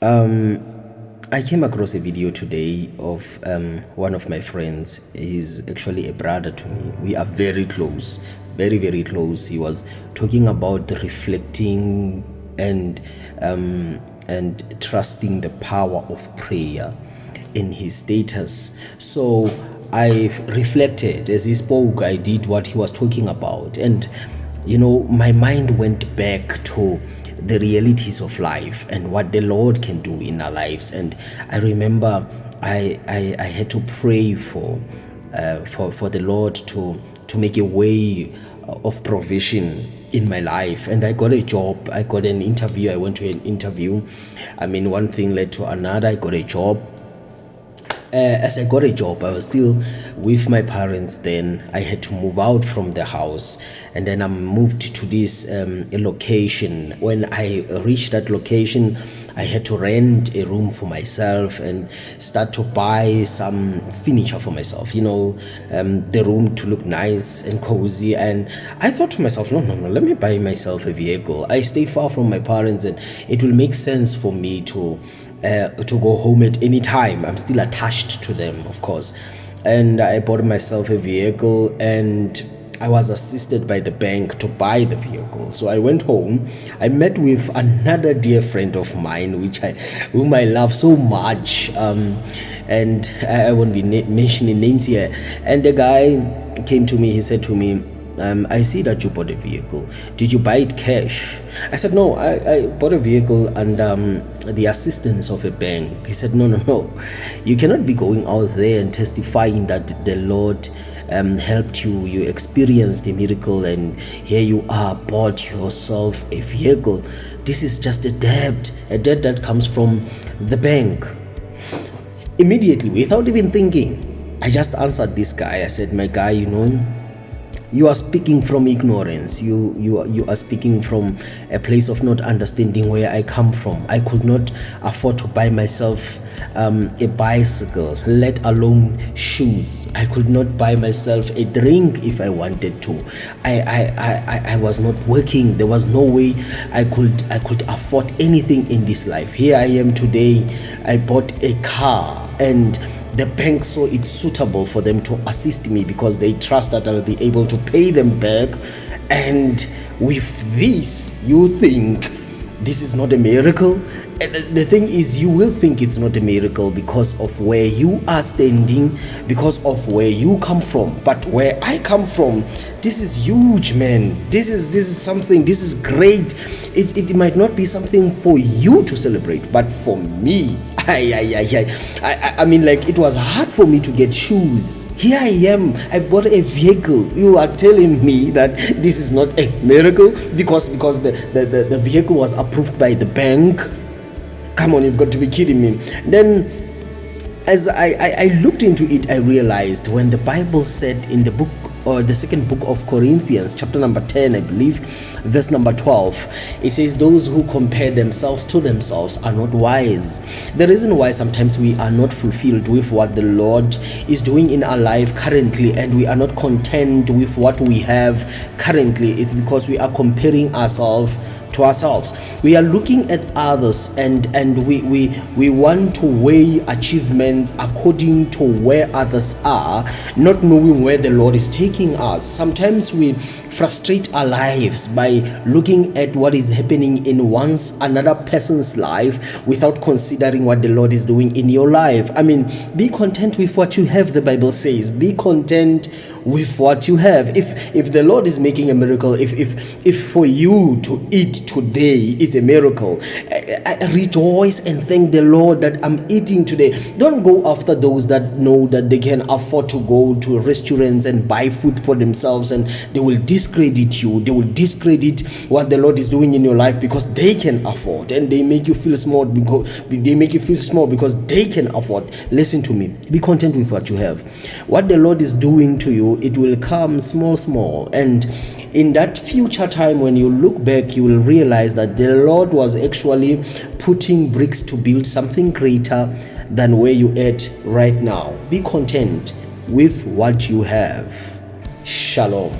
I came across a video today of one of my friends. He's actually a brother to me. We are very close, very, very close. He was talking about reflecting and trusting the power of prayer in his status. So I reflected as he spoke. I did what he was talking about, and my mind went back to the realities of life and what the Lord can do in our lives. And I remember I had to pray for the Lord to make a way of provision in my life. And I got a job, I got an interview, I went to an interview. One thing led to another. I got a job. As I got a job, I was still with my parents then. I had to move out from the house, and then I moved to this location. When I reached that location, I had to rent a room for myself and start to buy some furniture for myself, the room to look nice and cozy. And I thought to myself, no, let me buy myself a vehicle. I stay far from my parents, and it will make sense for me to go home at any time. I'm still attached to them, of course. And I bought myself a vehicle, and I was assisted by the bank to buy the vehicle. So I went home. I met with another dear friend of mine, whom I love so much. And I won't be mentioning names here. And the guy came to me. He said to me, I see that you bought a vehicle. Did you buy it cash? I said, no, I bought a vehicle under the assistance of a bank. He said, no. You cannot be going out there and testifying that the Lord helped you. You experienced a miracle, and here you are, bought yourself a vehicle. This is just a debt that comes from the bank. Immediately, without even thinking, I just answered this guy. I said, my guy, you are speaking from ignorance. You are speaking from a place of not understanding where I come from. I could not afford to buy myself a bicycle, let alone shoes. I could not buy myself a drink if I wanted to. I was not working. There was no way I could afford anything in this life. Here I am today. I bought a car, and the bank saw it suitable for them to assist me because they trust that I'll be able to pay them back. And with this, you think this is not a miracle? And the thing is, you will think it's not a miracle because of where you are standing, because of where you come from. But where I come from, this is huge, man. This is something. This is great. It might not be something for you to celebrate, but for me, it was hard for me to get shoes. Here I am. I bought a vehicle. You are telling me that this is not a miracle because the vehicle was approved by the bank? Come on, you've got to be kidding me. Then, as I looked into it, I realized when the Bible said in the book, or the second book of Corinthians, chapter number 10, I believe, verse number 12, it says, those who compare themselves to themselves are not wise. The reason why sometimes we are not fulfilled with what the Lord is doing in our life currently, and we are not content with what we have currently, it's because we are comparing ourselves to ourselves. We are looking at others, and we want to weigh achievements according to where others are, not knowing where the Lord is taking us. Sometimes we frustrate our lives by looking at what is happening in another person's life without considering what the Lord is doing in your life. Be content with what you have, the Bible says. Be content with what you have. If the Lord is making a miracle, if for you to eat today, it's a miracle. I rejoice and thank the Lord that I'm eating today. Don't go after those that know that they can afford to go to restaurants and buy food for themselves, and they will discredit you. They will discredit what the Lord is doing in your life because they can afford, and they make you feel small because they can afford. Listen to me. Be content with what you have. What the Lord is doing to you, it will come small, and in that future time when you look back, you will realize that the Lord was actually putting bricks to build something greater than where you at right now. Be content with what you have. Shalom.